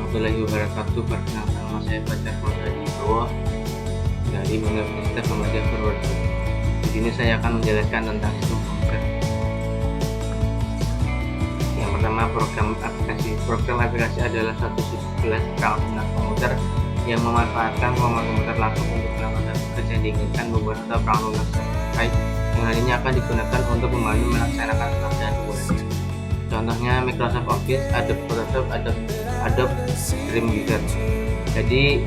warahmatullahi wabarakatuh. Perkenalkan, nama saya Fajar Maulana Wibowo dari Universitas Muhammadiyah Purworejo. Di sini saya akan menjelaskan tentang sistem komputer. Yang pertama, program aplikasi. Program aplikasi adalah suatu subkelas perangkat komputer yang memanfaatkan kemampuan komputer langsung untuk melakukan tugas yang diinginkan membuat atau perangkat lunak terkait yang harinya akan digunakan untuk membantu melaksanakan pekerjaan penggunanya. Contohnya Microsoft Office, Adobe Photoshop, Adobe Dreamweaver. Jadi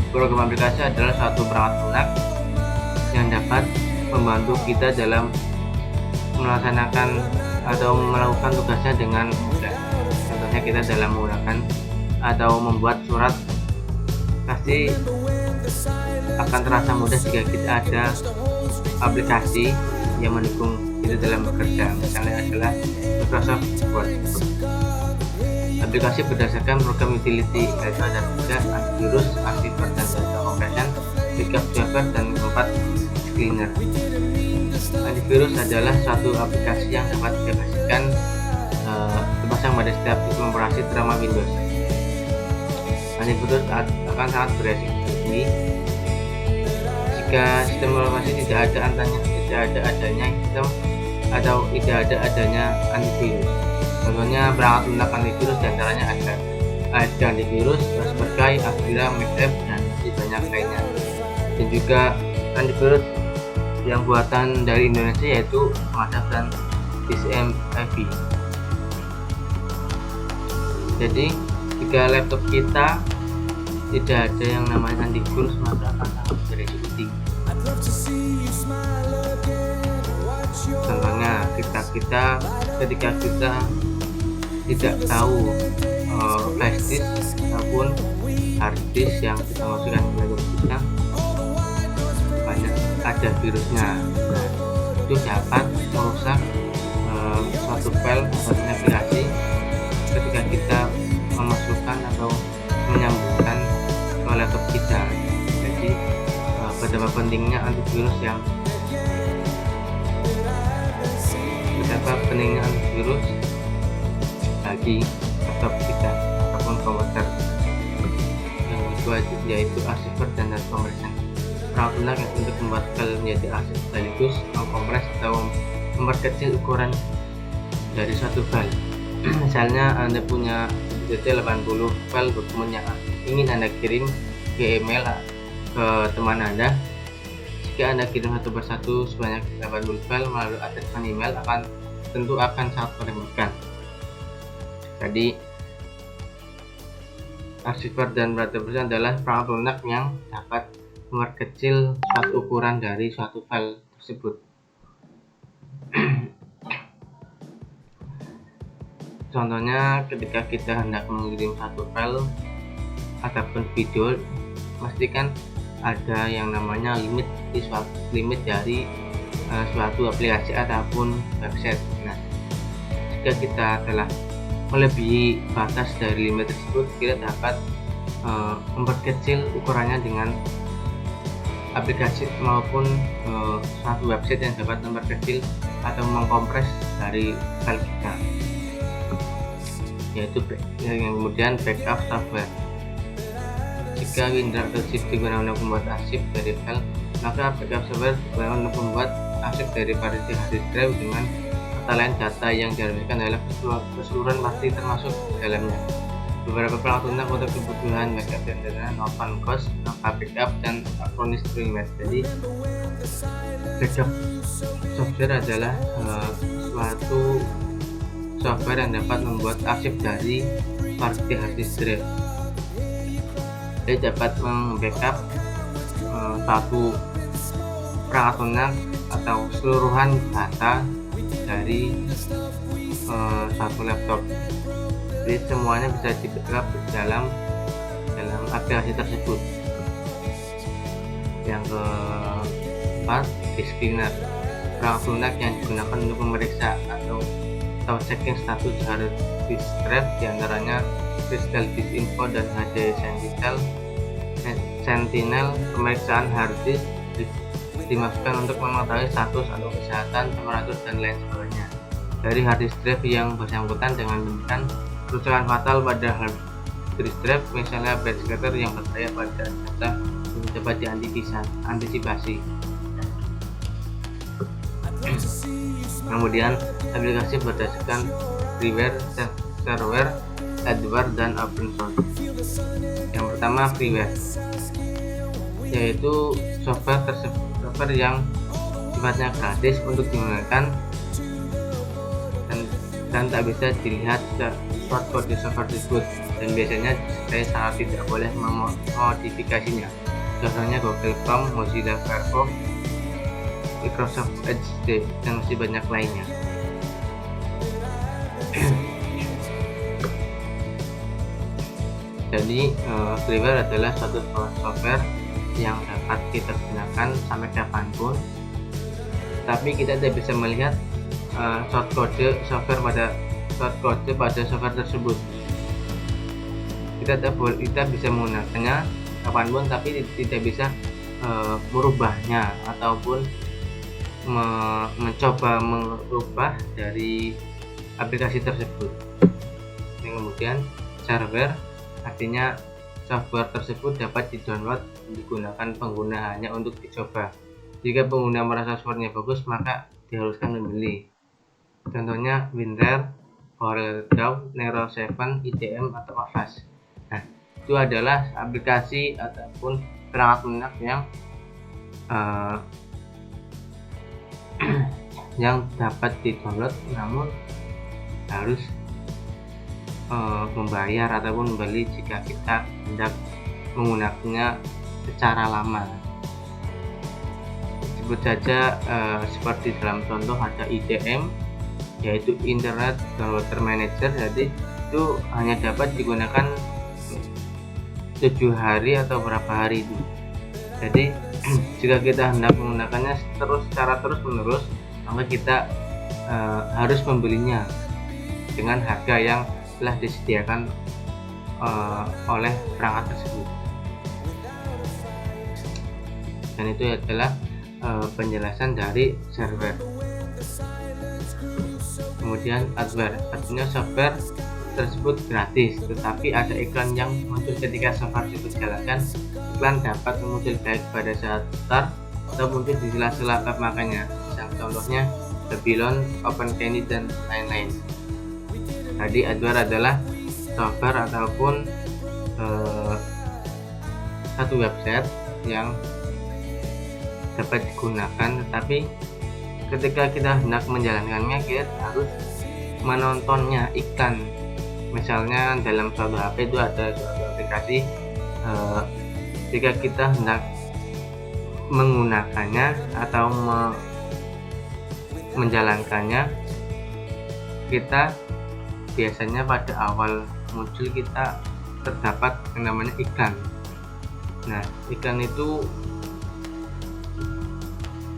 program aplikasi adalah suatu perangkat lunak yang dapat membantu kita dalam melaksanakan atau melakukan tugasnya dengan mudah. Contohnya kita dalam menggunakan atau membuat surat, pasti akan terasa mudah jika kita ada aplikasi yang mendukung itu dalam bekerja. Misalnya adalah Microsoft Word. Aplikasi berdasarkan program utility, yaitu ada 3: antivirus, antivirus dan data compression, backup server, dan 4 cleaner. Antivirus adalah suatu aplikasi yang dapat diaplikasikan dipasang pada setiap sistem operasi terutama Windows. Antivirus akan sangat beresiko tinggi jika sistem operasi tidak ada adanya sistem atau tidak ada adanya antivirus. Contohnya perangkat lunak antivirus diantaranya ada antivirus, Kaspersky, Avira, MacApp, dan masih banyak lainnya. Dan juga antivirus yang buatan dari Indonesia yaitu Microsoft dan DCMFI. Jadi jika laptop kita tidak ada yang namanya antivirus, maka akan sangat beresiko tinggi. Contohnya ketika kita tidak tahu flash disk ataupun hard disk yang kita masukkan ke laptop kita banyak ada virusnya. Nah, itu dapat merusak suatu file atau aplikasi ketika kita memasukkan atau menyambungkan ke laptop kita. Jadi betapa pentingnya antivirus bagi laptop kita ataupun komputer. Yang kedua yaitu archiver dan data compression. Perangkat lunak yang untuk membuat file menjadi arsip sekaligus mengkompres atau memperkecil ukuran dari suatu file. Misalnya Anda punya 80 file dokumen yang ingin Anda kirim ke email ke teman Anda. Jika Anda kirim satu persatu sebanyak 80 file melalui attachment email tentu akan sangat merepotkan. Jadi archiver dan data compression adalah perangkat lunak yang dapat memperkecil suatu ukuran dari suatu file tersebut. Contohnya ketika kita hendak mengirim satu file ataupun video, pastikan ada yang namanya limit dari suatu aplikasi ataupun website. Nah, jika kita telah melebihi batas dari limit tersebut, kita dapat memperkecil ukurannya dengan aplikasi maupun suatu website yang dapat memperkecil atau mengkompres dari file kita, yaitu yang kemudian backup software. Jika Windows atau chip digunakan untuk membuat arsip dari file, maka backup software digunakan untuk membuat arsip dari variasi hard disk drive dengan kata lain data yang dihasilkan adalah keseluruhan pasti termasuk dalamnya. Beberapa perangkat lunak untuk kebutuhan backup dan data Norton Ghost, Nova Backup, dan Acronis Primet. Jadi backup software adalah suatu software yang dapat membuat arsip dari variasi hard disk drive. Jadi dapat membackup suatu perangkat lunak atau keseluruhan data dari satu laptop. Jadi semuanya bisa di-backup dalam aplikasi tersebut. Yang keempat, disk cleaner. Perangkat lunak yang digunakan untuk memeriksa atau checking status hard disk drive, diantaranya Crystal Disk Info dan HD Sentinel. Pemeriksaan hard disk dimaksudkan untuk mengetahui status atau kesehatan, temperatur, dan lain sebagainya dari hard disk drive yang bersangkutan. Dengan demikian, kerusakan fatal pada disk drive, misalnya bad scatter yang berbahaya pada data yang dapat diantisipasi. Kemudian aplikasi berdasarkan freeware, shareware, adware, dan open source. Yang pertama freeware, yaitu software yang sifatnya gratis untuk digunakan dan tak bisa dilihat source code software tersebut, dan biasanya saya sangat tidak boleh memodifikasinya. Contohnya Google Chrome, Mozilla Firefox, Microsoft Edge, dan masih banyak lainnya. Jadi freeware adalah suatu software yang dapat kita gunakan sampai kapanpun, tapi kita tidak bisa melihat source code pada software tersebut. Kita bisa menggunakannya kapanpun, tapi tidak bisa merubahnya ataupun mencoba merubah dari aplikasi tersebut. Dan kemudian shareware, artinya software tersebut dapat didownload dan digunakan pengguna hanya untuk dicoba. Jika pengguna merasa softwarenya bagus, maka diharuskan membeli. Contohnya WinRAR, CorelDRAW, Nero 7, ITM, atau Avast. Nah, itu adalah aplikasi ataupun perangkat lunak yang dapat didownload, namun harus membayar ataupun membeli jika kita hendak menggunakannya secara lama. Sebut saja seperti dalam contoh ada IDM, yaitu Internet Downloader Manager. Jadi itu hanya dapat digunakan 7 hari atau berapa hari itu. Jadi jika kita hendak menggunakannya secara terus-menerus, maka kita harus membelinya dengan harga yang telah disediakan oleh perangkat tersebut. Dan itu adalah penjelasan dari shareware. Kemudian adware, artinya software tersebut gratis, tetapi ada iklan yang muncul ketika software tersebut dijalankan. Iklan dapat muncul baik pada saat start atau muncul di sela-sela pemakaiannya. Contohnya Babylon, OpenCandy, dan lain-lain. Jadi adware adalah software ataupun satu website yang dapat digunakan, tetapi ketika kita hendak menjalankannya kita harus menontonnya iklan. Misalnya dalam suatu HP itu ada suatu aplikasi, jika kita hendak menggunakannya atau menjalankannya, kita biasanya pada awal muncul kita terdapat yang namanya iklan. Nah, iklan itu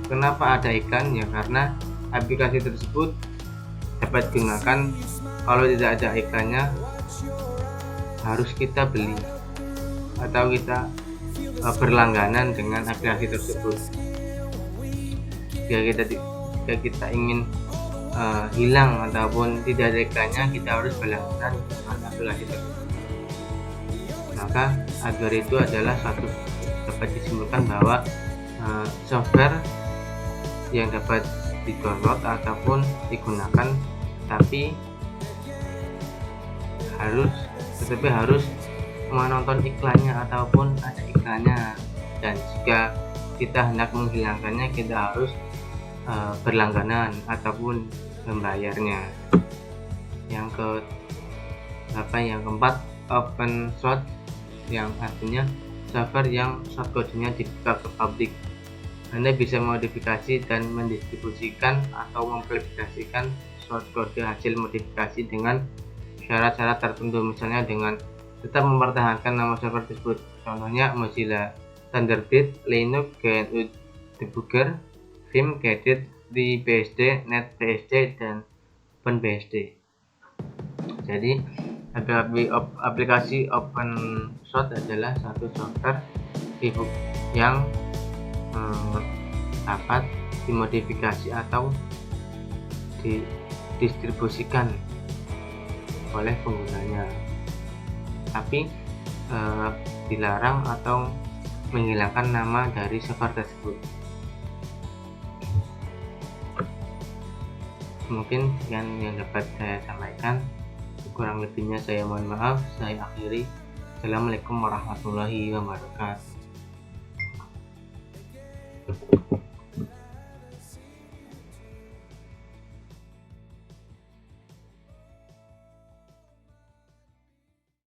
kenapa ada iklan? Ya karena aplikasi tersebut dapat digunakan. Kalau tidak ada iklannya, harus kita beli atau kita berlangganan dengan aplikasi tersebut. Jika kita ingin hilang ataupun tidak ada iklannya, kita harus berlangganan dengan aplikasi tersebut. Maka adware itu adalah satu, dapat disimpulkan bahwa software yang dapat di-download ataupun digunakan, tapi harus menonton iklannya ataupun ada iklannya. Dan jika kita hendak menghilangkannya, kita harus berlangganan ataupun membayarnya. Yang keempat, open source, yang artinya software yang source code-nya dibuka ke publik. Anda bisa memodifikasi dan mendistribusikan atau mempublikasikan source code hasil modifikasi dengan syarat-syarat tertentu, misalnya dengan tetap mempertahankan nama software tersebut. Contohnya Mozilla Thunderbird, Linux, GNU Debugger, Vim, Gedit, FreeBSD, NetBSD, dan OpenBSD. Jadi aplikasi open source adalah satu software yang dapat dimodifikasi atau didistribusikan oleh penggunanya. tapi dilarang atau menghilangkan nama dari server tersebut. Mungkin sekian yang dapat saya sampaikan, kurang lebihnya saya mohon maaf. Saya akhiri. Assalamualaikum warahmatullahi wabarakatuh.